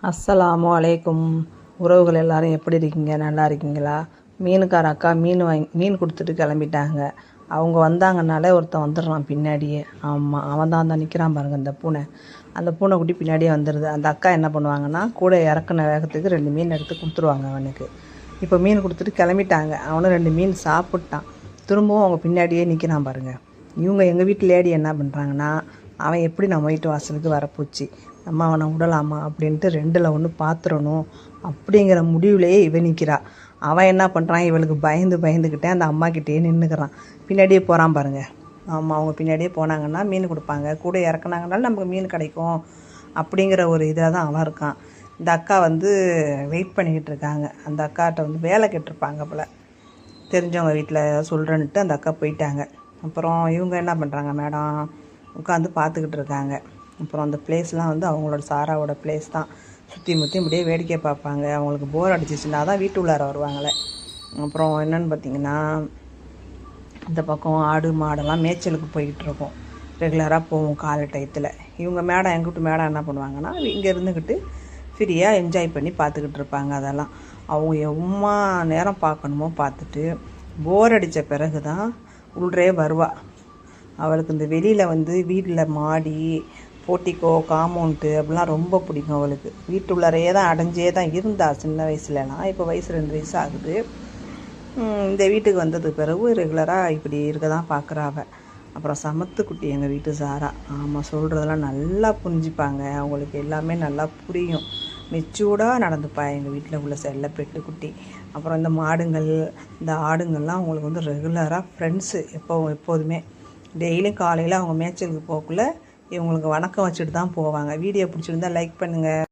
அஸ்ஸலாமு அலைக்கும். உறவுகள் எல்லாரும் எப்படி இருக்கீங்க? நல்லா இருக்கீங்களா? மீனுக்கார அக்கா மீன் கொடுத்துட்டு கிளம்பிட்டாங்க. அவங்க வந்தாங்கனாலே ஒருத்தன் வந்துடுறான் பின்னாடியே. ஆமாம், அவன் தான் நிற்கிறான் பாருங்கள், அந்த பூனை. அந்த பூனைக்குட்டி பின்னாடியே வந்துடுது. அந்த அக்கா என்ன பண்ணுவாங்கன்னா, கூட இறக்குன வேகத்துக்கு 2 மீன் எடுத்து கொடுத்துருவாங்க அவனுக்கு. இப்போ மீன் கொடுத்துட்டு கிளம்பிட்டாங்க. அவனும் 2 மீன் சாப்பிட்டான். திரும்பவும் அவங்க பின்னாடியே நிற்கிறான் பாருங்கள். இவங்க எங்கள் வீட்டு லேடி என்ன பண்ணுறாங்கன்னா, அவன் எப்படி நம்ம வீட்டு வாசலுக்கு வரப்போச்சு, நம்ம அவனை விடலாமா அப்படின்ட்டு 2ல் 1 பார்த்துடணும் அப்படிங்கிற முடிவுலேயே இவன் நிற்கிறா. அவன் என்ன பண்ணுறான், இவளுக்கு பயந்துக்கிட்டே அந்த அம்மாக்கிட்டேயே நின்றுக்கிறான். பின்னாடியே போகிறான் பாருங்கள். ஆமாம், அவங்க பின்னாடியே போனாங்கன்னா மீன் கொடுப்பாங்க, கூட இறக்குனாங்கனாலும் நமக்கு மீன் கிடைக்கும் அப்படிங்கிற ஒரு இதில் தான் அவன் இருக்கான். இந்த அக்கா வெயிட் பண்ணிக்கிட்டு இருக்காங்க. அந்த அக்காட்ட வேலை கேட்டிருப்பாங்க போல், தெரிஞ்சவங்க வீட்டில் சொல்கிறேன்ட்டு அந்த அக்கா போயிட்டாங்க. அப்புறம் இவங்க என்ன பண்ணுறாங்க, மேடம் உட்காந்து பார்த்துக்கிட்டு இருக்காங்க. அப்புறம் அந்த பிளேஸ்லாம் அவங்களோட சாராவோட பிளேஸ் தான். சுற்றி முற்றி இப்படியே வேடிக்கை பார்ப்பாங்க. அவங்களுக்கு போர் அடிச்சிச்சுன்னா தான் வீட்டு உள்ளார வருவாங்களே. அப்புறம் என்னென்னு பார்த்திங்கன்னா, இந்த பக்கம் ஆடு மாடெல்லாம் மேய்ச்சலுக்கு போய்கிட்டு இருக்கோம். ரெகுலராக போவோம் காலை டயத்தில். இவங்க மேடம், எங்கள் வீட்டு மேடம் என்ன பண்ணுவாங்கன்னா, இங்கே இருந்துக்கிட்டு ஃப்ரீயாக என்ஜாய் பண்ணி பார்த்துக்கிட்டு இருப்பாங்க. அதெல்லாம் அவங்க எவ்வளோ நேரம் பார்க்கணுமோ பார்த்துட்டு போர் அடித்த பிறகு தான் உள்ளே வருவா. அவளுக்கு இந்த வெளியில் வீட்டில் மாடி, போட்டிக்கோ, காம்பவுண்டு அப்படிலாம் ரொம்ப பிடிக்கும் அவளுக்கு. வீட்டுள்ளாரையே தான் அடைஞ்சே தான் இருந்தா சின்ன வயசுலலாம். இப்போ வயசு 2 வயசு ஆகுது. இந்த வீட்டுக்கு வந்தது பிறகு ரெகுலராக இப்படி இருக்க தான் பார்க்குறா அவள். அப்புறம் சமத்து குட்டி எங்கள் வீட்டு சாரா. ஆமாம், சொல்கிறதெல்லாம் நல்லா புரிஞ்சுப்பாங்க. அவங்களுக்கு எல்லாமே நல்லா புரியும். மெச்சூர்டாக நடந்துப்பா எங்கள் வீட்டில் உள்ள செல்ல பெட்டு குட்டி. அப்புறம் இந்த மாடுங்கள், இந்த ஆடுங்கள்லாம் அவங்களுக்கு ரெகுலராக ஃப்ரெண்ட்ஸு. எப்போதுமே டெய்லியும் காலையில் அவங்க மேய்ச்சலுக்கு போகக்குள்ள இவங்களுக்கு வணக்கம் வச்சுட்டு தான் போவாங்க. வீடியோ பிடிச்சிருந்தா லைக் பண்ணுங்கள்.